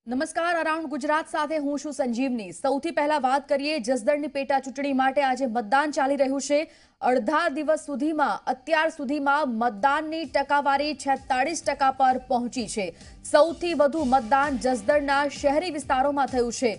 નમસ્કાર, અરાઉન્ડ ગુજરાત સાથે હું છું સંજીવની। સૌથી પહેલા વાત કરીએ જસદણની પેટા ચૂંટણી માટે આજે મતદાન ચાલી રહ્યું છે। અડધા દિવસ સુધીમાં અત્યાર સુધીમાં મતદાનની ટકાવારી 46% પર પહોંચી છે। સૌથી વધુ મતદાન જસદણના શહેરી વિસ્તારોમાં થયું છે।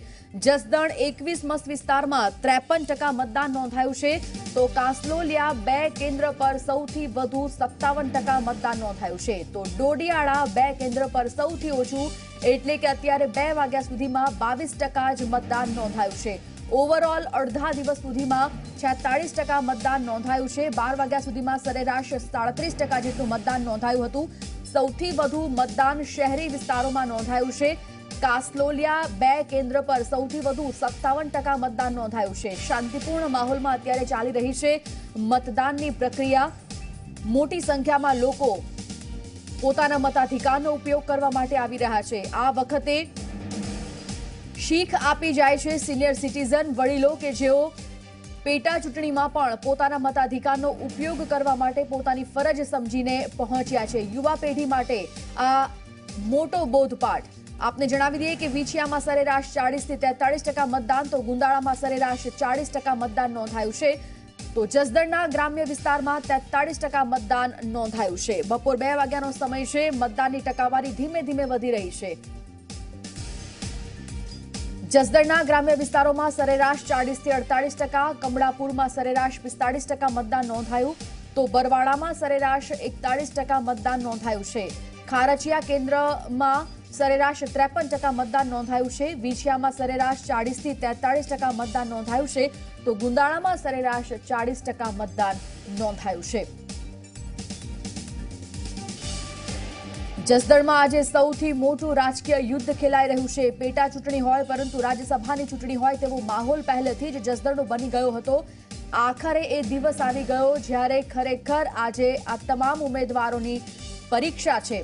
જસદણ 21 મત વિસ્તારમાં 53% મતદાન નોંધાયું છે, તો કાંસલોલિયા 2 કેન્દ્ર પર સૌથી વધુ 57% મતદાન નોંધાયું છે, તો ડોડિયાળા 2 કેન્દ્ર પર સૌથી ઓછું એટલે કે અત્યારે 2 વાગ્યા સુધીમાં 22% જ મતદાન નોંધાયું છે। ઓવરઓલ અડધા દિવસ સુધીમાં 46% મતદાન નોંધાયું છે। 12 વાગ્યા સુધીમાં સરેરાશ 37% જેટલું મતદાન નોંધાયું હતું। સૌથી વધુ મતદાન શહેરી વિસ્તારોમાં નોંધાયું છે। કાંસલોલિયા 2 કેન્દ્ર પર સૌથી વધુ 57% મતદાન નોંધાયું છે। શાંતિપૂર્ણ માહોલમાં અત્યારે ચાલી રહી છે મતદાનની પ્રક્રિયા। મોટી સંખ્યામાં લોકો પોતાના મતાધિકારનો ઉપયોગ કરવા માટે આવી રહ્યા છે। આ વખતે શીખ આપી જાય છે સિનિયર સિટીઝન વડીલો કે જેઓ પેટા ચૂંટણીમાં પણ પોતાના મતાધિકારનો ઉપયોગ કરવા માટે પોતાની ફરજ સમજીને પહોંચ્યા છે। યુવા પેઢી માટે આ મોટો બોધપાઠ। આપને જણાવી દઈએ કે વિછિયામાં સરેરાશ 40 થી 43% મતદાન, તો ગુંદાળામાં સરેરાશ 40% મતદાન નોંધાયું છે, તો જસદણના ગ્રામ્ય વિસ્તારમાં 43% મતદાન નોંધાયું છે। બપોર 2 વાગ્યાનો સમય છે। મતદાનની ટકાવારી ધીમે ધીમે વધી રહી છે। જસદણના ગ્રામ્ય વિસ્તારોમાં સરેરાશ 40 થી 48%, કમળાપુરમાં સરેરાશ 45% મતદાન નોંધાયું, તો બરવાડામાં સરેરાશ 41% મતદાન નોંધાયું છે। ખારચિયા કેન્દ્રમાં સરેરાશ 53% મતદાન નોંધાયું છે। વિછિયામાં સરેરાશ 40 થી 43% મતદાન નોંધાયું છે, તો ગુંદાળામાં સરેરાશ 40% મતદાન નોંધાયું છે। જસદણમાં આજે સૌથી મોટું રાજકીય યુદ્ધ ખેલાઈ રહ્યું છે। પેટા ચૂંટણી હોય પરંતુ રાજ્યસભાની ચૂંટણી હોય તેવો માહોલ પહેલેથી જ જસદણનો બની ગયો હતો। આખરે એ દિવસ આવી ગયો જ્યારે ખરેખર આજે આ તમામ ઉમેદવારોની પરીક્ષા છે।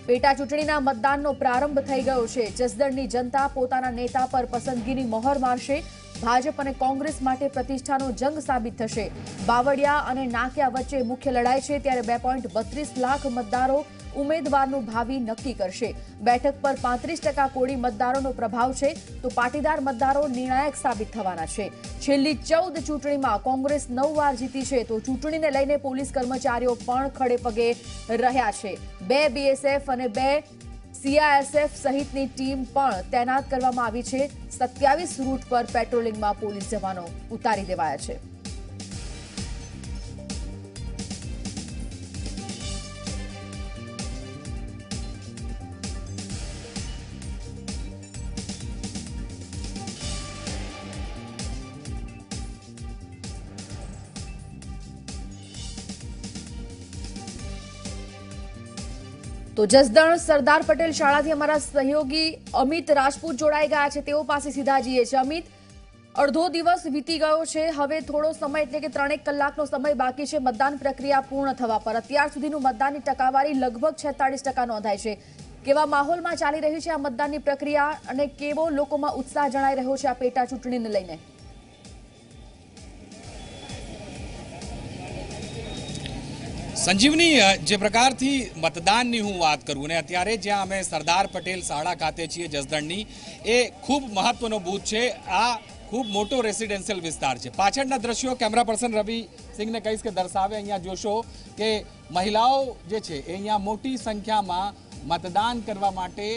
પેટા ચૂંટણીના મતદાનનો પ્રારંભ થઈ ગયો છે। જસદણની જનતા પોતાના નેતા પર પસંદગીની મહોર મારશે। ભાજપ અને કોંગ્રેસ માટે પ્રતિષ્ઠાનો જંગ સાબિત થશે। બાવળિયા અને નાકિયા વચ્ચે મુખ્ય લડાઈ છે, ત્યારે 2.32 લાખ મતદારો ઉમેદવારનું ભાવિ નક્કી કરશે। બેઠક પર 35% કોળી મતદારોનો પ્રભાવ છે, તો પાટીદાર મતદારો નિર્ણાયક સાબિત થવાના છે। છેલ્લી 14 ચૂંટણીમાં કોંગ્રેસ 9 વાર જીતી છે, તો ચૂંટણીને લઈને પોલીસ કર્મચારીઓ પણ ખડે પગે રહ્યા છે। 2 બીએસએફ અને 2 સીઆઈએસએફ સહિતની ટીમ પણ તૈનાત કરવામાં આવી છે। 27 રૂટ પર પેટ્રોલિંગમાં પોલીસ જવાનો ઉતારી દેવાયા છે। તો જસદણ સરદાર પટેલ શાળાથી અમારા સહયોગી અમિત રાજપૂત જોડાઈ ગયા છે, તેઓ પાસે સીધા જઈએ છીએ। અમિત, અડધો દિવસ વીતી ગયો છે, હવે થોડો સમય એટલે કે 3 કલાકનો સમય બાકી છે મતદાન પ્રક્રિયા પૂર્ણ થવા પર। અત્યાર સુધીનું મતદાનની ટકાવારી લગભગ 46% નોંધાઈ છે। કેવા માહોલમાં ચાલી રહી છે આ મતદાનની પ્રક્રિયા અને કેવો લોકોમાં ઉત્સાહ જણાઈ રહ્યો છે આ પેટા ચૂંટણીને લઈને? સંજીવની, જે પ્રકારથી મતદાનની હું વાત કરું ને અત્યારે જ્યાં અમે સરદાર પટેલ શાળા ખાતે છીએ જસદણની, એ ખૂબ મહત્વનો બૂથ છે। આ ખૂબ મોટો રેસિડેન્શિયલ વિસ્તાર છે। પાછળના દ્રશ્યો કેમેરા પર્સન રવિ સિંહને કહીશ કે દર્શાવે। અહીંયા જોશો કે મહિલાઓ જે છે એ અહીંયા મોટી સંખ્યામાં મતદાન કરવા માટે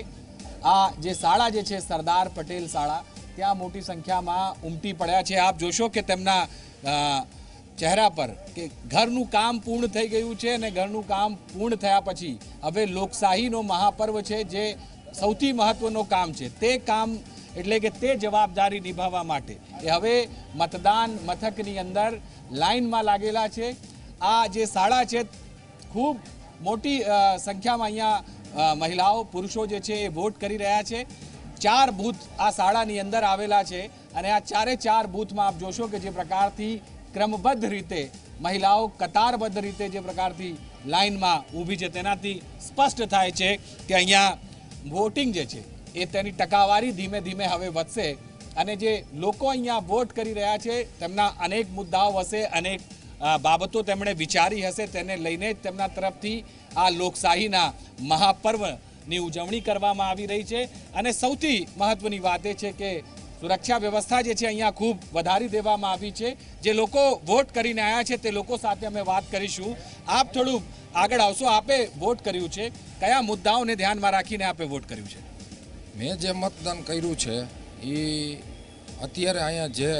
આ જે શાળા જે છે સરદાર પટેલ શાળા, ત્યાં મોટી સંખ્યામાં ઉમટી પડ્યા છે। આપ જોશો કે તેમના ચહેરા પર કે ઘરનું કામ પૂર્ણ થઈ ગયું છે અને ઘરનું કામ પૂર્ણ થયા પછી હવે લોકશાહીનો મહાપર્વ છે, જે સૌથી મહત્વનો કામ છે, તે કામ એટલે કે તે જવાબદારી નિભાવવા માટે એ હવે મતદાન મથકની અંદર લાઇનમાં લાગેલા છે। આ જે શાળા છે ખૂબ મોટી સંખ્યામાં અહીંયા મહિલાઓ પુરુષો જે છે એ વોટ કરી રહ્યા છે। 4 બૂથ આ શાળાની અંદર આવેલા છે અને આ 4 બૂથમાં આપ જોશો કે જે પ્રકારથી ક્રમબદ્ધ રીતે મહિલાઓ કતારબદ્ધ રીતે જે પ્રકારથી લાઇનમાં ઊભી છે, તેનાથી સ્પષ્ટ થાય છે કે અહીંયા વોટિંગ જે છે એ તેની ટકાવારી ધીમે ધીમે હવે વધશે અને જે લોકો અહીંયા વોટ કરી રહ્યા છે તેમના અનેક મુદ્દાઓ હશે, અનેક બાબતો તેમણે વિચારી હશે, તેને લઈને જ તેમના તરફથી આ લોકશાહીના મહાપર્વ ની ઉજવણી કરવામાં આવી રહી છે અને સૌથી મહત્વની વાત એ છે કે સુરક્ષા વ્યવસ્થા જે છે અહીંયા ખૂબ વધારી દેવામાં આવી છે। જે લોકો વોટ કરીને આવ્યા છે તે લોકો સાથે અમે વાત કરીશું। આપ થોડું આગળ આવશો। આપે વોટ કર્યું છે, કયા મુદ્દાઓને ધ્યાનમાં રાખીને આપે વોટ કર્યું છે? મેં જે મતદાન કર્યું છે એ અત્યારે અહીંયા જે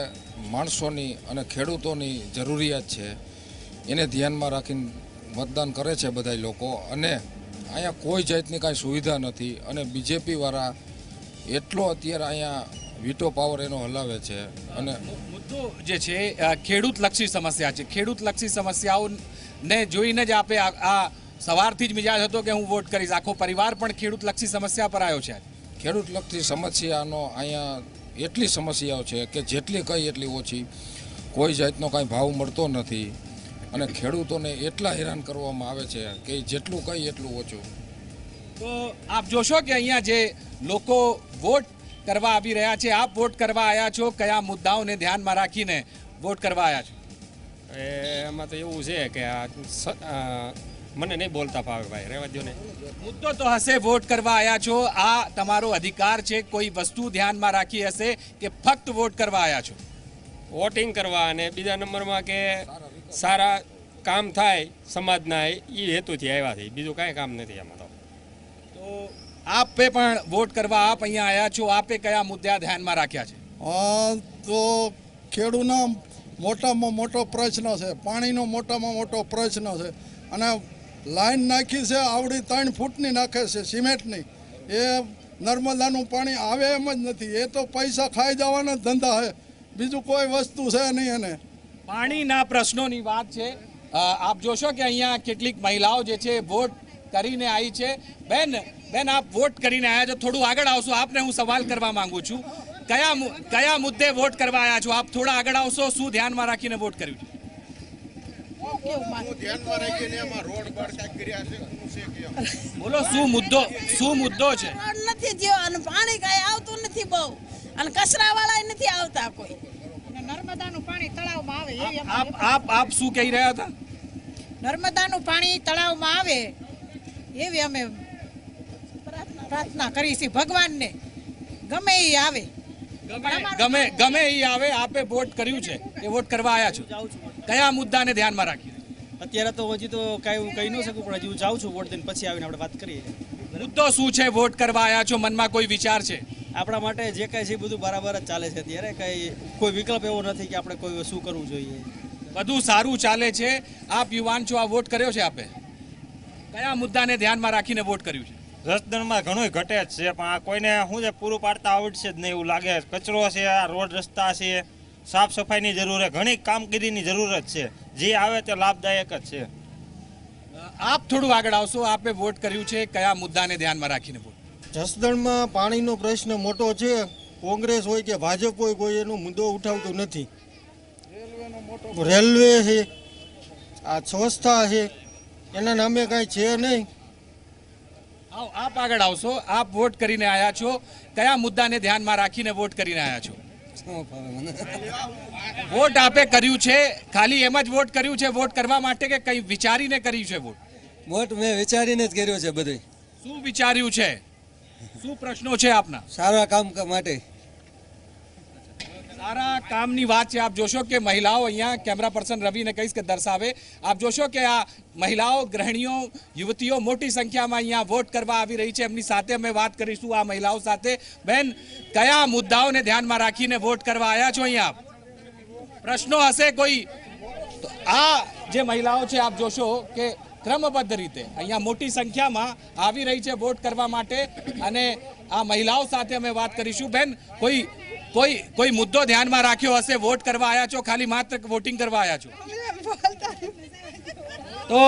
માણસોની અને ખેડૂતોની જરૂરિયાત છે એને ધ્યાનમાં રાખીને મતદાન કરે છે બધા લોકો। અને અહીંયા કોઈ જાતની કાંઈ સુવિધા નથી અને બીજેપીવાળા એટલો અત્યારે અહીંયા વીટો પાવર એનો હલાવે છે। અને મુદ્દો જે છે ખેડૂતલક્ષી સમસ્યા છે। ખેડૂતલક્ષી સમસ્યાઓને જોઈને જ આપે આ સવારથી જ મિજાજ હતો કે હું વોટ કરીશ। આખો પરિવાર પણ ખેડૂતલક્ષી સમસ્યા પર આવ્યો છે। ખેડૂતલક્ષી સમસ્યાનો અહીંયા એટલી સમસ્યાઓ છે કે જેટલી કહી એટલી ઓછી। કોઈ જાતનો કાંઈ ભાવ મળતો નથી અને ખેડૂતોને એટલા હેરાન કરવામાં આવે છે કે જેટલું કહી એટલું ઓછું। તો આપ જોશો કે અહીંયા જે લોકો વોટ કરવા આવી રહ્યા છે, આપ વોટ કરવા આવ્યા છો, કયા મુદ્દાઓને ધ્યાનમાં રાખીને વોટ કરવા આવ્યા છો? એમાં તો એવું છે કે મને નહીં બોલતા ફાવે ભાઈ, રહેવા દો ને। મુદ્દો તો હશે, વોટ કરવા આવ્યા છો, આ તમારો અધિકાર છે। કોઈ વસ્તુ ધ્યાનમાં રાખી હશે કે ફક્ત વોટ કરવા આવ્યા છો? વોટિંગ કરવા અને બીજા નંબરમાં કે સારા કામ થાય સમાજના એ હેતુથી આવ્યા છે, બીજું કાંઈ કામ નથી એમાં તો। આપે પણ વોટ કરવા આપ અહીંયા આવ્યા છો, આપે કયા મુદ્દા ધ્યાનમાં રાખ્યા છે? તો ખેડૂતનો મોટામાં મોટો પ્રશ્ન છે, પાણીનો મોટામાં મોટો પ્રશ્ન છે અને લાઈન નાખી છે આવડી 3 ફૂટની નાખે છે સિમેન્ટની, એ નર્મદાનું પાણી આવે એમ જ નથી। એ તો પૈસા ખાઈ જવાના ધંધા છે, બીજું કોઈ વસ્તુ છે નહીં। એને પાણીના પ્રશ્નોની વાત છે। આપ જોશો કે અહીંયા કેટલીક મહિલાઓ જે છે વોટ કરીને આવી છે। બેન આપ વોટ કરીને આવ્યા છો, થોડું આગળ આવશો? આપને હું સવાલ કરવા માંગુ છું, કયા મુદ્દે વોટ કરવા આવ્યા છો? આપ થોડા આગળ આવશો? શું ધ્યાનમાં રાખીને વોટ કર્યું છે? બોલો, શું મુદ્દો છે? નથી થયો અને પાણી કાંઈ આવતું નથી બહુ, અને કચરાવાળા નથી આવતા કોઈ। નર્મદાનું પાણી તળાવમાં આવે આપ શું કહી રહ્યા હતા? નર્મદાનું પાણી તળાવમાં આવે એવી અમે પ્રાર્થના કરી છે ભગવાનને, ગમે એ આવે, ગમે એ આવે। આપે વોટ કર્યું છે, એ વોટ કરવા આવ્યા છો, કયા મુદ્દાને ધ્યાનમાં રાખીને? અત્યારે તો હજી તો કાંઈ કહી ન શકું, પણ હજી હું જાઉં છું વોટ દઈને, પછી આવીને આપણે વાત કરીએ। મુદ્દો શું છે? વોટ કરવા આવ્યા છો, મનમાં કોઈ વિચાર છે? આપણા માટે જે કાંઈ છે બધું બરાબર જ ચાલે છે અત્યારે, કાંઈ કોઈ વિકલ્પ એવો નથી કે આપણે કોઈ શું કરવું જોઈએ। બધું સારું ચાલે છે। આપ યુવાન છો, આ વોટ કર્યો છે આપે, કયા મુદ્દાને ધ્યાનમાં રાખીને વોટ કર્યું છે? રસદણમાં ઘણું ઘટે જ છે, પણ આ કોઈને શું છે પૂરું પાડતા આવડશે જ નહીં એવું લાગે। કચરો છે, આ રોડ રસ્તા છે, સાફ સફાઈની જરૂર છે, ઘણી કામગીરીની જરૂરત છે, જે આવે તે લાભદાયક જ છે। આપ થોડું આગળ આવશો? આપે વોટ કર્યું છે, કયા મુદ્દાને ધ્યાનમાં રાખીને વોટ? જસદણમાં પાણીનો પ્રશ્ન મોટો છે, કોંગ્રેસ હોય કે ભાજપ હોય કોઈ એનો મુદ્દો ઉઠાવતું નથી। રેલવે છે, આ સંસ્થા છે, એના નામે કાંઈ છે નહીં। આપ આગળ આવશો? આપ વોટ કરીને આવ્યા છો, કયા મુદ્દાને ધ્યાનમાં રાખીને વોટ કરીને આવ્યા છો? વોટ આપે કર્યું છે, ખાલી એમ જ વોટ કર્યું છે વોટ કરવા માટે કે કઈ વિચારીને કર્યું છે વોટ? વોટ મેં વિચારીને જ કર્યો છે બધું। શું વિચાર્યું છે? શું પ્રશ્નો છે આપના? સારા કામ માટે। સારા કામની વાત છે। આપ જોશો કે મહિલાઓ અહીંયા, કેમેરા પર્સન રવિને કહીશ કે દર્શાવે, આપ જોશો કે આ મહિલાઓ, ગૃહિણીઓ, યુવતીઓ મોટી સંખ્યામાં અહીંયા વોટ કરવા આવી રહી છે। એમની સાથે અમે વાત કરીશું, આ મહિલાઓ સાથે। બેન, કયા મુદ્દાઓને ધ્યાનમાં રાખીને વોટ કરવા આવ્યા છો અહીંયા? પ્રશ્નો હશે કોઈ? તો આ જે મહિલાઓ છે આપ જોશો કે ક્રમબદ્ધ રીતે અહીંયા મોટી સંખ્યામાં આવી રહી છે વોટ કરવા માટે, અને આ મહિલાઓ સાથે અમે વાત કરીશું। બેન, કોઈ મુદ્દો ધ્યાનમાં રાખ્યો હશે? વોટ કરવા આવ્યા છો, ખાલી માત્ર વોટિંગ કરવા આવ્યા છો? તો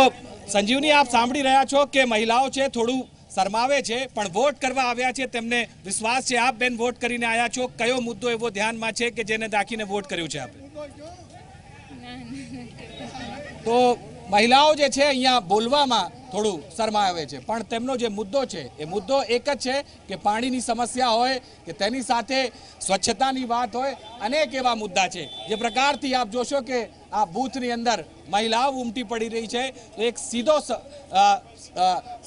સંજીવની, આપ સાંભળી રહ્યા છો કે મહિલાઓ છે થોડું શરમાવે છે, પણ વોટ કરવા આવ્યા છે, તેમને વિશ્વાસ છે। આપ બેન વોટ કરીને આવ્યા છો, કયો મુદ્દો એવો ધ્યાનમાં છે કે જેને રાખીને વોટ કર્યું છે આપે? તો મહિલાઓ જે છે અહીંયા બોલવામાં થોડું શરમાવે છે, પણ તેમનો જે મુદ્દો છે એ મુદ્દો એક જ છે કે પાણીની સમસ્યા હોય કે તેની સાથે સ્વચ્છતાની વાત હોય, અનેક એવા મુદ્દા છે. જે પ્રકારથી આપ જોશો કે આ બૂથની અંદર મહિલાઓ ઉમટી પડી રહી છે, તો એક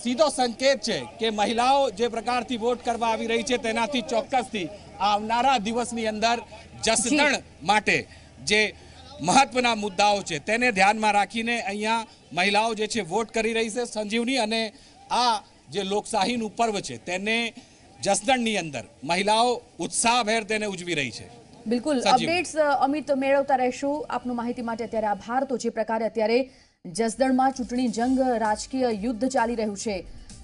સીધો સંકેત છે કે મહિલાઓ જે પ્રકારથી વોટ કરવા આવી રહી છે તેનાથી ચોક્કસથી આવનારા દિવસની અંદર જસદણ માટે જે મહત્વના મુદ્દાઓ છે તેને ધ્યાનમાં રાખીને અહીંયા મહિલાઓ જે છે વોટ કરી રહી છે સંજીવની, અને આ જે લોકશાહીનું પર્વ છે તેને જસદણની અંદર મહિલાઓ ઉત્સાહભેર તેને ઉજવી રહી છે. બિલકુલ અપડેટ્સ અમિત મેળવતા રહેશું. આપનું માહિતી માટે અત્યારે આભાર. તો જે પ્રકારે અત્યારે જસદણમાં ચૂંટણી જંગ, રાજકીય યુદ્ધ ચાલી રહ્યું છે.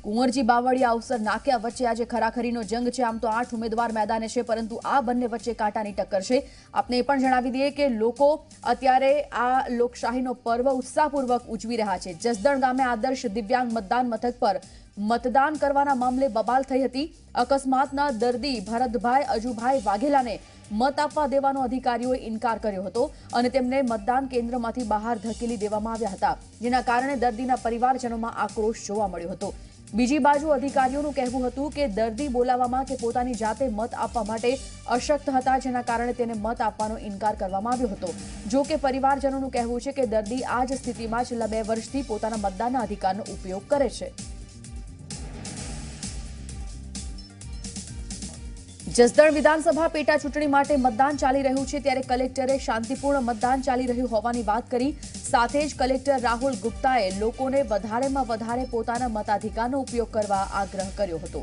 કુંવરજી બાવળિયા અવસર નાક્યા વચ્ચે આજે ખરાખરીનો જંગ છે. આમ તો 8 ઉમેદવાર મેદાને છે, પરંતુ આ બંને વચ્ચે કાંટાની ટક્કર છે. આપને એ પણ જણાવી દઈએ કે લોકો અત્યારે આ લોકશાહીનો પર્વ ઉત્સાહપૂર્વક ઉજવી રહ્યા છે. જસદણ ગામે આદર્શ દિવ્યાંગ મતદાન મથક પર મતદાન કરવાના મામલે બબાલ થઈ હતી. અકસ્માતના દર્દી ભરતભાઈ અજુભાઈ વાઘેલાને મત આપવા દેવાનો અધિકારીઓએ ઇનકાર કર્યો હતો અને તેમને મતદાન કેન્દ્રમાંથી બહાર ધકેલી દેવામાં આવ્યા હતા, જેના કારણે દર્દીના પરિવારજનોમાં આક્રોશ જોવા મળ્યો હતો. બીજી બાજુ અધિકારીઓનું કહેવું હતું કે દર્દી બોલાવવામાં કે પોતાની જાતે મત આપવા માટે અશક્ત હતા, જેના કારણે તેને મત આપવાનો ઇનકાર કરવામાં આવ્યો હતો. જો કે પરિવારજનોનું કહેવું છે કે દર્દી આ જ સ્થિતિમાં છેલ્લા 2 વર્ષથી પોતાના મતદાનના અધિકારનો ઉપયોગ કરે છે. જસદણ વિધાનસભા પેટા ચૂંટણી માટે મતદાન ચાલી રહ્યું છે, ત્યારે કલેક્ટરે શાંતિપૂર્ણ મતદાન ચાલી રહ્યું હોવાની વાત કરી. સાથે જ કલેક્ટર રાહુલ ગુપ્તાએ લોકોને વધારેમાં વધારે પોતાના મતાધિકારનો ઉપયોગ કરવા આગ્રહ કર્યો હતો.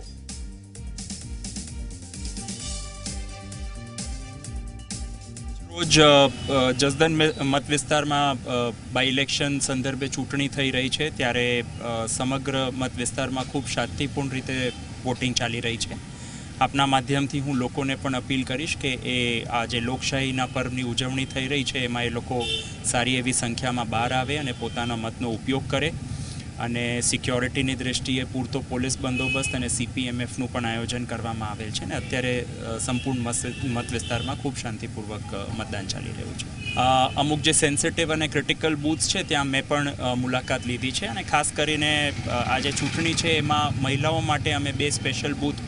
રોજ જસદણ મત વિસ્તારમાં બાય ઇલેક્શન સંદર્ભે ચૂંટણી થઈ રહી છે, ત્યારે સમગ્ર મત વિસ્તારમાં ખૂબ શાંતિપૂર્ણ રીતે વોટિંગ ચાલી રહી છે. આપના માધ્યમથી હું લોકોને પણ અપીલ કરીશ કે એ આ જે લોકશાહીના પર્વની ઉજવણી થઈ રહી છે એમાં એ લોકો સારી એવી સંખ્યામાં બહાર આવે અને પોતાના મતનો ઉપયોગ કરે, અને સિક્યોરિટીની દૃષ્ટિએ પૂરતો પોલીસ બંદોબસ્ત અને CPMFનું પણ આયોજન કરવામાં આવેલ છે, ને અત્યારે સંપૂર્ણ મત વિસ્તારમાં ખૂબ શાંતિપૂર્વક મતદાન ચાલી રહ્યું છે. અમુક જે સેન્સિટિવ અને ક્રિટિકલ બૂથ્સ છે ત્યાં મેં પણ મુલાકાત લીધી છે, અને ખાસ કરીને આ જે ચૂંટણી છે એમાં મહિલાઓ માટે અમે 2 special booth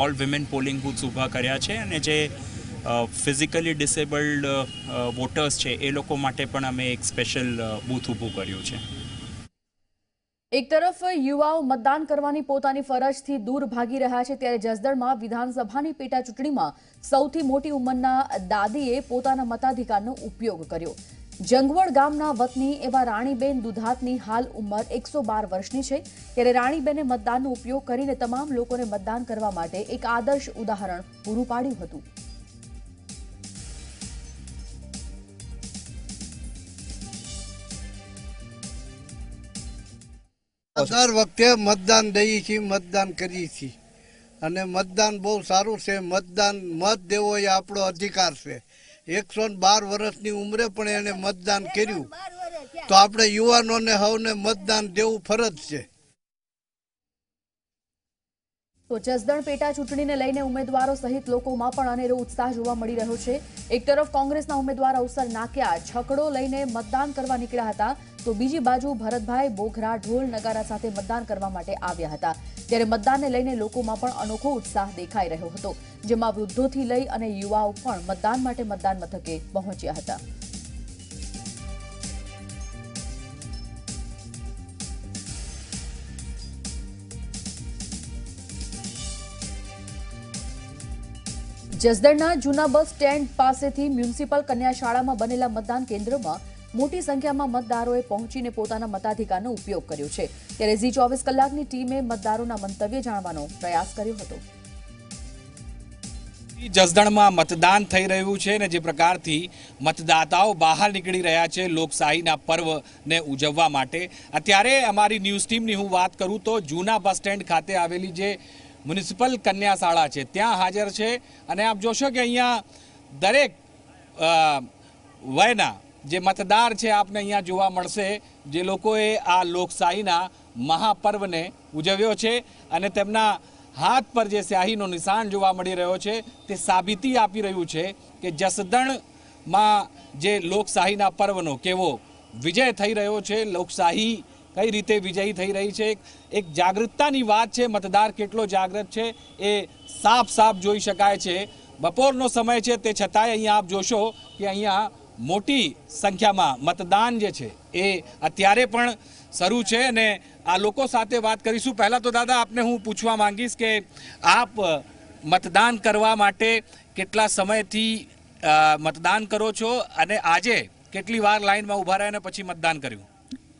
all women polling booths ઊભા કર્યા છે, અને જે ફિઝિકલી ડિસેબલ્ડ વોટર્સ છે એ લોકો માટે પણ અમે એક સ્પેશિયલ બૂથ ઊભું કર્યું છે. એક તરફ યુવાઓ મતદાન કરવાની પોતાની ફરજથી દૂર ભાગી રહ્યા છે, ત્યારે જસદણમાં વિધાનસભાની પેટા ચૂંટણીમાં સૌથી મોટી ઉંમરના દાદીએ પોતાના મતાધિકારનો ઉપયોગ કર્યો. જંગવડ ગામના વતની એવા રાણીબેન દુધાતની હાલ ઉંમર 112 વર્ષની છે, ત્યારે રાણીબેને મતદાનનો ઉપયોગ કરીને તમામ લોકોને મતદાન કરવા માટે એક આદર્શ ઉદાહરણ પૂરું પાડ્યું હતું. દર વખતે મતદાન દઈએ છીએ, મતદાન કરીએ છીએ, અને મતદાન બહુ સારું છે. મત દેવો એ આપણો અધિકાર છે. 112 વર્ષની ઉંમરે પણ એને મતદાન કર્યું, તો આપણે યુવાનોને સૌને મતદાન દેવું ફરજ છે. તો જસદણ પેટા ચૂંટણીને લઈને ઉમેદવારો સહિત લોકોમાં પણ અનેરો ઉત્સાહ જોવા મળી રહ્યો છે. એક તરફ કોંગ્રેસના ઉમેદવાર અવસર નાક્યા છકડો લઈને મતદાન કરવા નીકળ્યા હતા, તો બીજી બાજુ ભરતભાઈ બોઘરા ઢોલ નગારા સાથે મતદાન કરવા માટે આવ્યા હતા. ત્યારે મતદાનને લઈને લોકોમાં પણ અનોખો ઉત્સાહ દેખાઈ રહ્યો હતો, જેમાં વૃદ્ધોથી લઈ અને યુવાઓ પણ મતદાન માટે મતદાન મથકે પહોંચ્યા હતા. જસદણના જૂના બસ સ્ટેન્ડ પાસેથી મ્યુનિસિપલ કન્યા શાળામાં બનેલા મતદાન કેન્દ્રમાં મોટી સંખ્યામાં મતદારોએ પહોંચીને પોતાના મતાધિકારનો ઉપયોગ કર્યો છે. ત્યારે ઝી 24 કલાકની ટીમે મતદારોના મંતવ્ય જાણવાનો પ્રયાસ કર્યો હતો. જસદણમાં મતદાન થઈ રહ્યું છે, અને જે પ્રકારથી મતદાતાઓ બહાર નીકળી રહ્યા છે લોકશાહીના પર્વને ઉજવવા માટે. અત્યારે અમારી ન્યૂઝ ટીમની હું વાત કરું તો જૂના બસ સ્ટેન્ડ ખાતે આવેલી જે મ્યુનિસિપલ કન્યા શાળા છે ત્યાં હાજર છે, અને આપ જોશો કે અહીંયા દરેક વયના જે મતદાર છે આપને અહીંયા જોવા મળશે, જે લોકોએ આ લોકશાહીના મહાપર્વને ઉજવ્યો છે, અને તેમના હાથ પર જે સ્યાહીનો નિશાન જોવા મળી રહ્યો છે તે સાબિતી આપી રહ્યું છે કે જસદણમાં જે લોકશાહીના પર્વનો કેવો વિજય થઈ રહ્યો છે. લોકશાહી કઈ રીતે વિજયી થઈ રહી છે, એક જાગૃતતાની વાત છે. મતદાર કેટલો જાગૃત છે એ સાફ સાફ જોઈ શકાય છે. બપોરનો સમય છે તે છતાંય અહીંયા આપ જોશો કે અહીંયા મોટી સંખ્યામાં મતદાન જે છે એ અત્યારે પણ શરૂ છે અને આ લોકો સાથે વાત કરીશું. પહેલા તો દાદા આપને હું પૂછવા માંગીશ કે આપ મતદાન કરવા માટે કેટલા સમયથી મતદાન કરો છો અને આજે કેટલી વાર લાઈનમાં ઊભા રહ્યા અને પછી મતદાન કર્યું?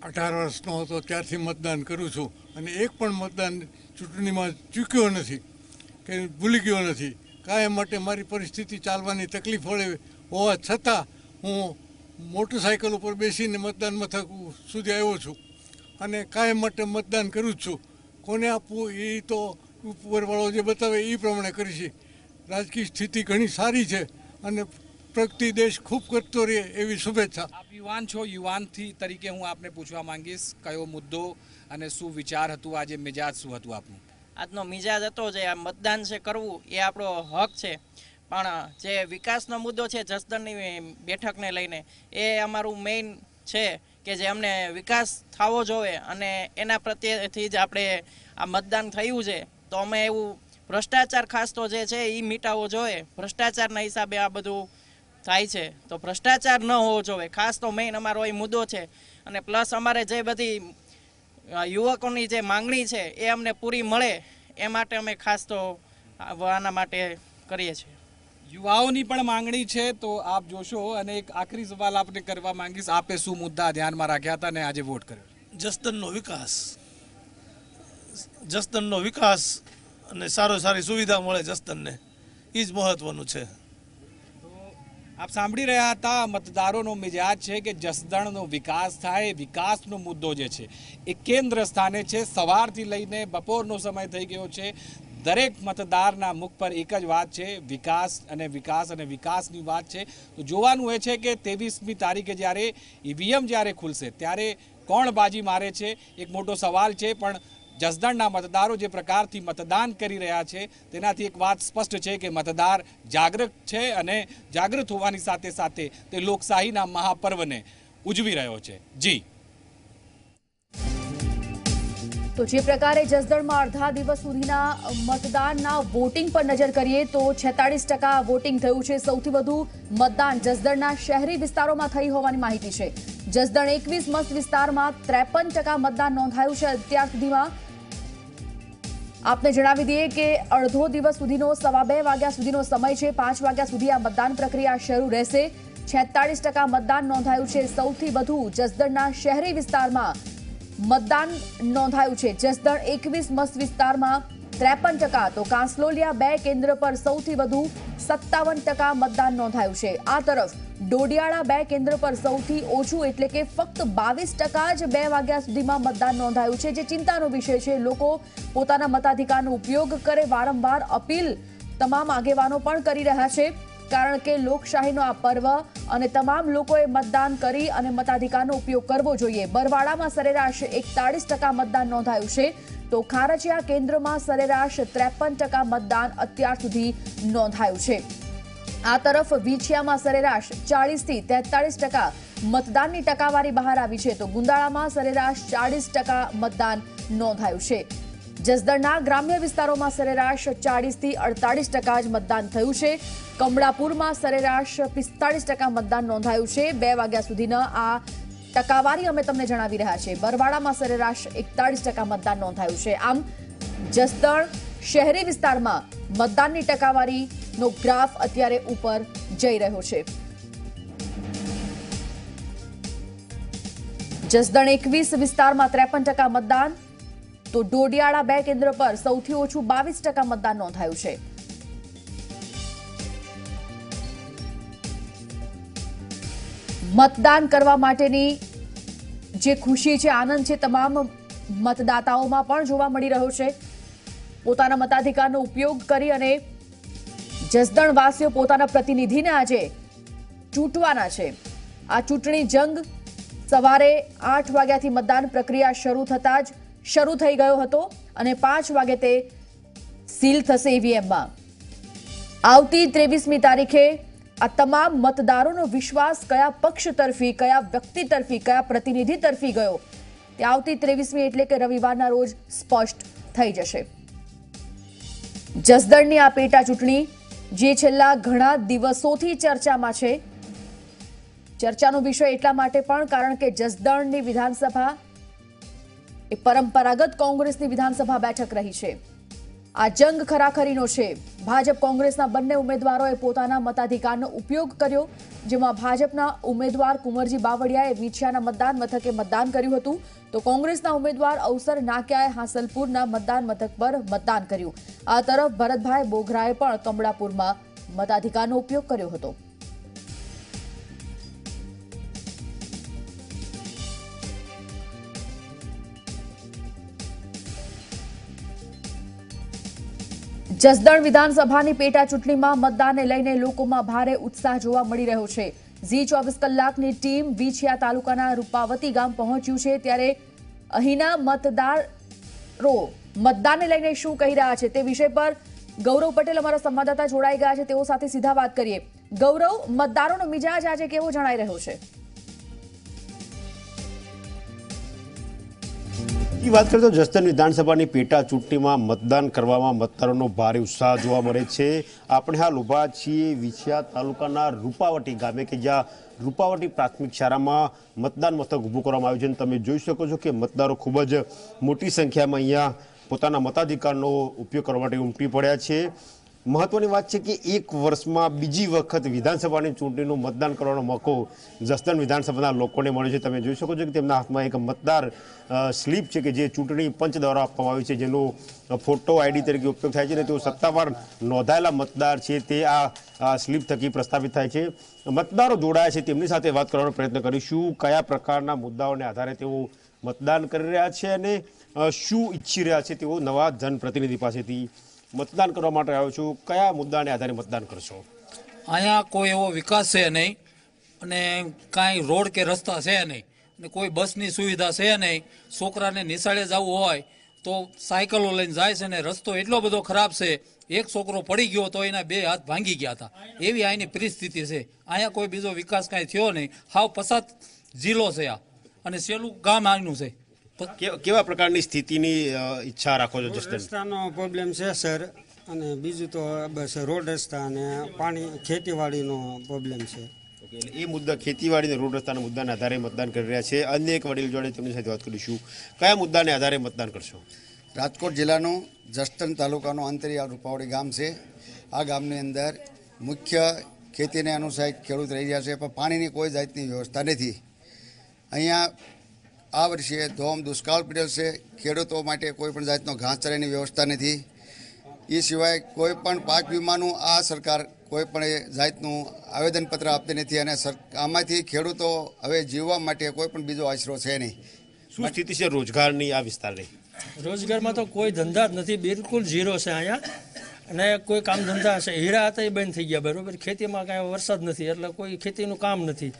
18 વર્ષનો હતો ત્યારથી મતદાન કરું છું અને એક પણ મતદાન ચૂંટણીમાં ચૂક્યો નથી કે ભૂલી ગયો નથી. કાયમ માટે મારી પરિસ્થિતિ ચાલવાની તકલીફ પડે હોવા છતાં હું મોટરસાઇકલ ઉપર બેસીને મતદાન મથક સુધી આવ્યો છું અને કાયમ માટે મતદાન કરું જ છું. કોને આપવું એ તો ઉપરવાળો જે બતાવે એ પ્રમાણે કરીશ. રાજકીય સ્થિતિ ઘણી સારી છે અને પ્રગતિ દેશ ખૂબ કરતો રહે એવી શુભેચ્છા. આપ યુવાન છો, યુવાનથી તરીકે હું આપને પૂછવા માંગીશ કયો મુદ્દો અને શું વિચાર હતું, આજે મિજાજ શું હતું આપનું? આજનો મિજાજ હતો જે આ મતદાન છે કરવું એ આપણો હક છે, પણ જે વિકાસનો મુદ્દો છે જસદણની બેઠકને લઈને એ અમારું મેઇન છે કે જે અમને વિકાસ થવો જોઈએ અને એના પ્રત્યેથી જ આપણે આ મતદાન થયું છે. તો અમે એવું ભ્રષ્ટાચાર ખાસ તો જે છે એ મિટાવવો જોઈએ. ભ્રષ્ટાચારના હિસાબે આ બધું થાય છે, તો ભ્રષ્ટાચાર ન હોવો જોઈએ. ખાસ તો મેઇન અમારો એ મુદ્દો છે. અને પ્લસ અમારે જે બધી યુવકોની જે માંગણી છે એ અમને પૂરી મળે એ માટે અમે ખાસ તો આના માટે કરીએ છીએ. યુવાઓની પણ માંગણી છે તો આપ જોશો. અને એક આખરી સવાલ આપને કરવા માંગીશ, આપે શું મુદ્દા ધ્યાનમાં રાખ્યા હતા અને આજે વોટ કર્યો? જસદણનો વિકાસ અને સારી સુવિધા મળે જસદણને, એ જ મહત્વનું છે. આપ સાંભળી રહ્યા હતા, મતદારોનો મિજાજ છે કે જસદણનો વિકાસ થાય. વિકાસનો મુદ્દો જે છે એ કેન્દ્ર સ્થાને છે. સવારથી લઈને બપોરનો સમય થઈ ગયો છે, દરેક મતદારના મુખ પર એક જ વાત છે, વિકાસ અને વિકાસ અને વિકાસની વાત છે. તો જોવાનું એ છે કે 23મી તારીખે જ્યારે ઈવીએમ જ્યારે ખુલશે ત્યારે કોણ બાજી મારે છે, એક મોટો સવાલ છે. પણ જસદણના મતદારો જે પ્રકારથી મતદાન કરી રહ્યા છે તેનાથી એક વાત સ્પષ્ટ છે કે મતદાર જાગૃત છે અને જાગૃત હોવાની સાથે સાથે તે લોકશાહીના મહાપર્વને ઉજવી રહ્યો છે. જી, તો જે પ્રકારે જસદણમાં અડધા દિવસ સુધીના મતદાનના વોટિંગ પર નજર કરીએ તો 46% વોટિંગ થયું છે. સૌથી વધુ મતદાન જસદણના શહેરી વિસ્તારોમાં થઈ હોવાની માહિતી છે. જસદણ 21 મત વિસ્તારમાં 53% મતદાન નોંધાયું છે. અત્યાર સુધીમાં આપને જણાવી દઈએ કે અડધો દિવસ સુધીનો 2:15 વાગ્યા સુધીનો સમય છે. 5 વાગ્યા સુધી આ મતદાન પ્રક્રિયા શરૂ રહેશે. 46% મતદાન નોંધાયું છે. સૌથી વધુ જસદણના શહેરી વિસ્તારમાં મતદાન નોંધાયું છે. જસદણ 21 મત વિસ્તારમાં 53%, તો કાંસલોલિયા 2 કેન્દ્ર પર સૌથી વધુ 57% મતદાન નોંધાયું છે. આ તરફ ડોડિયાળા 2 કેન્દ્ર પર સૌથી ઓછું એટલે કે ફક્ત 22% જ 2 વાગ્યા સુધીમાં મતદાન નોંધાયું છે, જે ચિંતાનો વિષય છે. લોકો પોતાના મતાધિકારનો ઉપયોગ કરે, વારંવાર અપીલ તમામ આગેવાનો પણ કરી રહ્યા છે, કારણ કે લોકશાહીનો આ પર્વ અને તમામ લોકોએ મતદાન કરી અને મતાધિકારનો ઉપયોગ કરવો જોઈએ. બરવાડામાં સરેરાશ 41% મતદાન નોંધાયું છે, તો ખારચિયા કેન્દ્રમાં સરેરાશ 53% મતદાન અત્યાર સુધી નોંધાયું છે. આ તરફ વીછિયામાં સરેરાશ 40 થી 43% મતદાનની ટકાવારી બહાર આવી છે, તો ગુંદાળામાં સરેરાશ 40% મતદાન નોંધાયું છે. જસદણના ગ્રામ્ય વિસ્તારોમાં સરેરાશ 40 થી 48% જ મતદાન થયું છે. કમળાપુરમાં સરેરાશ 45% મતદાન નોંધાયું છે. 2 વાગ્યા સુધીના આ ટકાવારી અમે તમને જણાવી રહ્યા છે. બરવાડામાં સરેરાશ 41% મતદાન નોંધાયું છે. આમ જસદણ શહેરી વિસ્તારમાં મતદાનની ટકાવારીનો ગ્રાફ અત્યારે ઉપર જઈ રહ્યો છે. જસદણ 21 વિસ્તારમાં 53% મતદાન, તો ડોડિયાળા 2 કેન્દ્ર પર સૌથી ઓછું 22% મતદાન નોંધાયું છે. મતદાન કરવા માટેની જે ખુશી છે, આનંદ છે, તમામ મતદાતાઓમાં પણ જોવા મળી રહ્યો છે. પોતાના મતાધિકારનો ઉપયોગ કરી અને જસદણવાસીઓ પોતાના પ્રતિનિધિને આજે ચૂંટવાના છે. આ ચૂંટણી જંગ સવારે 8 વાગ્યાથી મતદાન પ્રક્રિયા શરૂ થતા જ શરૂ થઈ ગયો હતો અને 5 વાગે તે સીલ થશે ઈવીએમમાં. આવતી 23મી તારીખે આ તમામ મતદારોનો વિશ્વાસ કયા પક્ષ તરફી, કયા વ્યક્તિ તરફી, કયા પ્રતિનિધિ તરફી ગયો તે આવતી 23મી એટલે કે રવિવારના રોજ સ્પષ્ટ થઈ જશે. જસદણની આ પેટા ચૂંટણી જે છેલ્લા ઘણા દિવસોથી ચર્ચામાં છે. ચર્ચાનો વિષય એટલા માટે પણ કારણ કે જસદણની વિધાનસભા એ પરંપરાગત કોંગ્રેસની વિધાનસભા બેઠક રહી છે. આ જંગ ખરાખરીનો છે. ભાજપ કોંગ્રેસના બંને ઉમેદવારોએ પોતાના મતાધિકારનો ઉપયોગ કર્યો, જેમાં ભાજપના ઉમેદવાર કુંવરજી બાવળિયાએ વિછિયાના મતદાન મથકે મતદાન કર્યું હતું, તો કોંગ્રેસના ઉમેદવાર અવસર નાક્યાએ હાંસલપુરના મતદાન મથક પર મતદાન કર્યું. આ તરફ ભરતભાઈ બોઘરાએ પણ કમળાપુરમાં મતાધિકારનો ઉપયોગ કર્યો હતો. જસદણ વિધાનસભાની પેટા ચૂંટણીમાં મતદાનને લઈને લોકોમાં ભારે ઉત્સાહ જોવા મળી રહ્યો છે. ઝી 24 કલાકની ટીમ વિછિયા તાલુકાના રૂપાવતી ગામ પહોંચ્યું છે, ત્યારે અહીંના મતદારો મતદાનને લઈને શું કહી રહ્યા છે તે વિષય પર ગૌરવ પટેલ અમારા સંવાદદાતા જોડાઈ ગયા છે, તેઓ સાથે સીધા વાત કરીએ. ગૌરવ, મતદારોનો મિજાજ આજે કેવો જણાઈ રહ્યો છે? વાત કરીએ તો જસદણ વિધાનસભાની પેટા ચૂંટણીમાં મતદાન કરવામાં મતદારોનો ભારે ઉત્સાહ જોવા મળે છે. આપણે હાલ ઊભા છીએ વિછિયા તાલુકાના રૂપાવટી ગામે કે જ્યાં રૂપાવટી પ્રાથમિક શાળામાં મતદાન મથક ઊભું કરવામાં આવ્યું છે. તમે જોઈ શકો છો કે મતદારો ખૂબ જ મોટી સંખ્યામાં અહીંયા પોતાના મતાધિકારનો ઉપયોગ કરવા માટે ઉમટી પડ્યા છે. મહત્વની વાત છે કે એક વર્ષમાં બીજી વખત વિધાનસભાની ચૂંટણીનું મતદાન કરવાનો મોકો જસદણ વિધાનસભાના લોકોને મળ્યો છે. તમે જોઈ શકો છો કે તેમના હાથમાં એક મતદાર સ્લીપ છે કે જે ચૂંટણી પંચ દ્વારા આપવામાં આવી છે, જેનો ફોટો આઈડી તરીકે ઉપયોગ થાય છે અને તેઓ સત્તાવાર નોંધાયેલા મતદાર છે તે આ સ્લીપ થકી પ્રસ્થાપિત થાય છે. મતદારો જોડાયા છે, તેમની સાથે વાત કરવાનો પ્રયત્ન કરીશું. કયા પ્રકારના મુદ્દાઓને આધારે તેઓ મતદાન કરી રહ્યા છે અને શું ઈચ્છી રહ્યા છે તેઓ નવા જનપ્રતિનિધિ પાસેથી મતદાન કરવા માટે આવ્યો છું. કયા મુદ્દાને આધારે મતદાન કરશો? અહીંયા કોઈ એવો વિકાસ છે નહીં અને કાંઈ રોડ કે રસ્તા છે નહીં અને કોઈ બસની સુવિધા છે નહીં. છોકરાને નિશાળે જવું હોય તો સાયકલો લઈને જાય છે ને રસ્તો એટલો બધો ખરાબ છે, એક છોકરો પડી ગયો તો એના 2 હાથ ભાંગી ગયા હતા, એવી અહીંની પરિસ્થિતિ છે. અહીંયા કોઈ બીજો વિકાસ કાંઈ થયો નહીં. હાવ પછાત જિલ્લો છે આ અને છેલ્લું ગામ આનું છે. કેવા પ્રકારની સ્થિતિની ઈચ્છા રાખો છો? રસ્તાનો પ્રોબ્લેમ છે સર, અને બીજું તો બસ રોડ રસ્તા અને પાણી ખેતીવાડીનો પ્રોબ્લેમ છે. એ મુદ્દા ખેતીવાડી અને રોડ રસ્તાના મુદ્દાના આધારે મતદાન કરી રહ્યા છે. અન્ય એક વડીલ જોડે તેમની સાથે વાત કરીશું. કયા મુદ્દાને આધારે મતદાન કરશો? રાજકોટ જિલ્લાનું જસદણ તાલુકાનું અંતરિયાળ રૂપાવડી ગામ છે. આ ગામની અંદર મુખ્ય ખેતીને અનુસાર ખેડૂત રહી રહ્યા છે, પણ પાણીની કોઈ જાતની વ્યવસ્થા નથી. અહીંયા આ વર્ષે ધોમ દુષ્કાળ પડેલ છે. ખેડૂતો માટે કોઈ પણ જાતનો ઘાસચારાની વ્યવસ્થા નથી. એ સિવાય કોઈ પણ પાક વીમાનું આ સરકાર કોઈ પણ જાતનું આવેદનપત્ર આપતી નથી અને આમાંથી ખેડૂતો હવે જીવવા માટે કોઈ પણ બીજો આશરો છે નહીં. શું સ્થિતિ છે રોજગારની આ વિસ્તારની? રોજગારમાં તો કોઈ ધંધા જ નથી, બિલકુલ ઝીરો છે અહીંયા. અને કોઈ કામ ધંધા છે, હીરા હતા એ બંધ થઈ ગયા, બરાબર. ખેતીમાં કાંઈ વરસાદ નથી એટલે કોઈ ખેતીનું કામ નથી.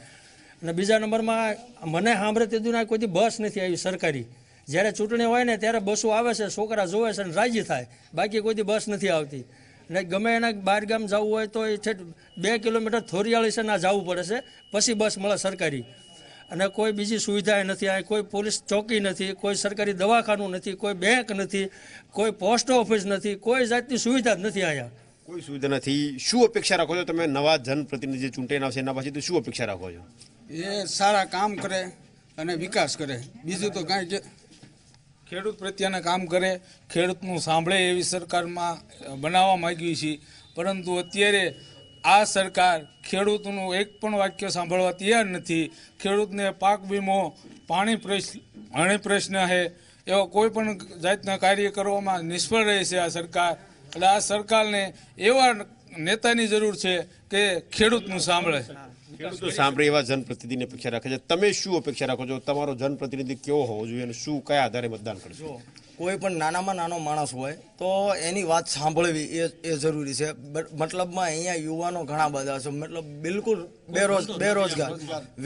અને બીજા નંબરમાં મને સાંભળે તે દુનિયા કોઈ બસ નથી આવી સરકારી. જ્યારે ચૂંટણી હોય ને ત્યારે બસો આવે છે, છોકરા જોવે છે અને રાજી થાય, બાકી કોઈ બસ નથી આવતી. અને ગમે એના બહાર ગામ જવું હોય તો એ 2 કિલોમીટર થોરિયાળી છે ના જવું પડે છે, પછી બસ મળે સરકારી. અને કોઈ બીજી સુવિધા નથી, આ કોઈ પોલીસ ચોકી નથી, કોઈ સરકારી દવાખાનું નથી, કોઈ બેંક નથી, કોઈ પોસ્ટ ઓફિસ નથી, કોઈ જાતની સુવિધા જ નથી અહીંયા. કોઈ સુવિધા નથી. શું અપેક્ષા રાખો છો તમે નવા જનપ્રતિનિધિ ચૂંટાઈને આવશે એના પાસેથી શું અપેક્ષા રાખો છો? એ સારા કામ કરે અને વિકાસ કરે, બીજું તો કાંઈ. ખેડૂત પ્રત્યેના કામ કરે, ખેડૂતનું સાંભળે એવી સરકારમાં બનાવવા માંગીએ છીએ, પરંતુ અત્યારે આ સરકાર ખેડૂતનું એક પણ વાક્ય સાંભળવા તૈયાર નથી. ખેડૂતને પાક વીમો, પાણી પ્રશ્ન છે, એવા કોઈ પણ જાતના કાર્ય કરવામાં નિષ્ફળ રહે છે આ સરકાર. એટલે આ સરકારને એવા નેતાની જરૂર છે કે ખેડૂતનું સાંભળે. ખેડૂતો સાંભળે એવા જનપ્રતિનિધિની અપેક્ષા રાખે છે. તમે શું અપેક્ષા રાખો છો? તમારો જનપ્રતિનિધિ કેવો હોવો જોઈએ અને શું કયા આધારે મતદાન કરશો? કોઈ પણ નાનામાં નાનો માણસ હોય તો એની વાત સાંભળવી એ જરૂરી છે. મતલબમાં અહીંયા યુવાનો ઘણા બધા છે, મતલબ બિલકુલ બેરોજગાર.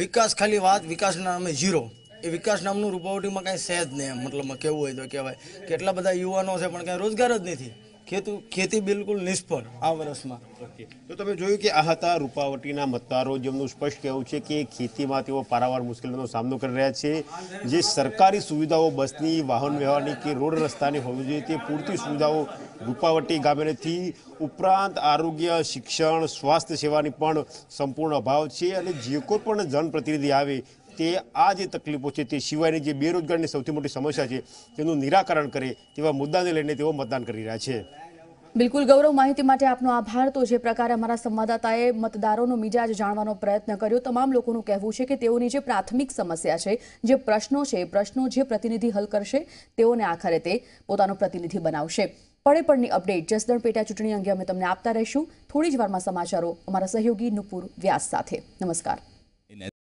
વિકાસ ખાલી વાત, વિકાસના નામે ઝીરો. એ વિકાસ નામનું રૂપાવટીમાં કાંઈ છે જ નહીં. મતલબમાં કેવું હોય તો કહેવાય કેટલા બધા યુવાનો છે પણ કાંઈ રોજગાર જ નથી. ખેતી બિલકુલ નિષ્ફળ આ વર્ષમાં. તો તમે જોયું કે આ હતા રૂપાવટીના મતદારો, જેમનું સ્પષ્ટ કહેવું છે કે ખેતીમાં તેઓ પારાવાર મુશ્કેલીનો સામનો કરી રહ્યા છે. જે સરકારી સુવિધાઓ બસની, વાહન વ્યવહારની કે રોડ રસ્તાની હોવી જોઈએ તે પૂરતી સુવિધાઓ રૂપાવટી ગામે નથી. ઉપરાંત આરોગ્ય, શિક્ષણ, સ્વાસ્થ્ય સેવાની પણ સંપૂર્ણ અભાવ છે. અને જે કોઈ પણ જનપ્રતિનિધિ આવે તે આ જે તકલીફો છે તે સિવાયની જે બેરોજગારની સૌથી મોટી સમસ્યા છે તેનું નિરાકરણ કરે તેવા મુદ્દાને લઈને તેઓ મતદાન કરી રહ્યા છે. બિલકુલ ગૌરવ, માહિતી માટે આપનો આભાર. તો જે પ્રકારે અમારા સંવાદદાતાએ મતદારોનો મિજાજ જાણવાનો પ્રયત્ન કર્યો, તમામ લોકોનું કહેવું છે કે તેઓની જે પ્રાથમિક સમસ્યા છે, જે પ્રશ્નો છે, પ્રશ્નો જે પ્રતિનિધિ હલ કરશે તેઓને આખરે તે પોતાનો પ્રતિનિધિ બનાવશે. પડે પડની અપડેટ જસદણ પેટા ચૂંટણી અંગે અમે તમને આપતા રહીશું. થોડી જ વારમાં સમાચારો અમારા સહયોગી નુપુર વ્યાસ સાથે. નમસ્કાર.